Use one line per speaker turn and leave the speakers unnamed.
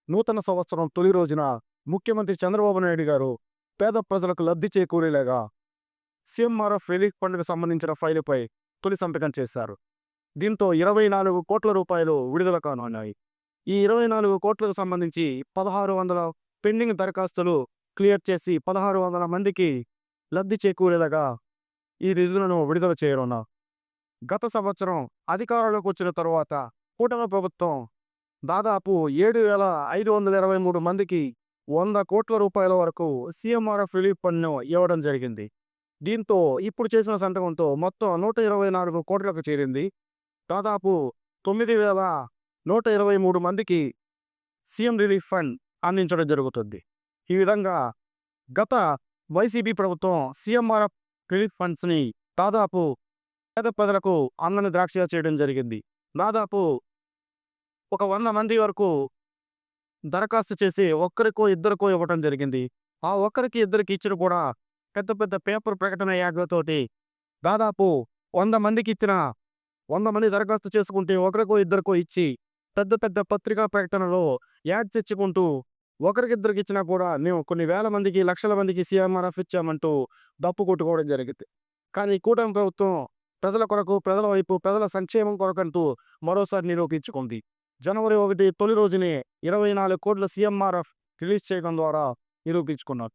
నూతన సంవత్సరం తొలి రోజున ముఖ్యమంత్రి చంద్రబాబు నాయుడు గారు పేద ప్రజలకు లబ్ధి చేకూరేలాగా సీఎంఆర్ఎఫ్ రిలీఫ్ ఫండ్‌కు సంబంధించిన ఫైలుపై తొలి సంతకం చేశారు. దీంతో 24 కోట్ల రూపాయలు విడుదల కానున్నాయి. ఈ 24 కోట్లకు సంబంధించి 1600 పెండింగ్ దరఖాస్తులు క్లియర్ చేసి 1600 మందికి లబ్ధి చేకూరేలాగా ఈ నిధులను విడుదల చేయనున్నారు. గత సంవత్సరం అధికారంలోకి వచ్చిన తరువాత కూటమి ప్రభుత్వం దాదాపు 7,523 మందికి 100 కోట్ల రూపాయల వరకు సీఎంఆర్ఎఫ్ రిలీఫ్ ఫండ్‌ను ఇవ్వడం జరిగింది. దీంతో ఇప్పుడు చేసిన సంతకంతో మొత్తం 124 కోట్లకు చేరింది. దాదాపు 9,123 మందికి సీఎం రిలీఫ్ ఫండ్ అందించడం జరుగుతుంది. ఈ విధంగా గత వైసీపీ ప్రభుత్వం సీఎంఆర్ఎఫ్ రిలీఫ్ ఫండ్స్‌ని దాదాపు పేద ప్రజలకు అందని ద్రాక్షగా చేయడం జరిగింది. దాదాపు ఒక 100 మంది వరకు దరఖాస్తు చేసి ఒక్కరికో ఇద్దరికో ఇవ్వడం జరిగింది. ఆ ఒక్కరికి ఇద్దరికి ఇచ్చిన కూడా పెద్ద పెద్ద పేపర్ ప్రకటన యాడ్లతోటి దాదాపు 100 మందికి ఇచ్చిన 100 మంది దరఖాస్తు చేసుకుంటే ఒకరికో ఇద్దరికో ఇచ్చి పెద్ద పెద్ద పత్రికా ప్రకటనలో యాడ్స్ ఇచ్చుకుంటూ ఒకరికిద్దరికి ఇచ్చినా కూడా మేము కొన్ని వేల మందికి లక్షల మందికి సీఎంఆర్ఎఫ్ ఇచ్చామంటూ డప్పు కొట్టుకోవడం జరిగింది. కానీ కూటమి ప్రభుత్వం ప్రజల కొరకు, ప్రజల వైపు, ప్రజల సంక్షేమం కొరకంటూ మరోసారి నిరూపించుకుంది. జనవరి 1 తొలి రోజునే 24 కోట్ల సీఎంఆర్ఎఫ్ రిలీజ్ చేయడం ద్వారా నిరూపించుకున్నారు.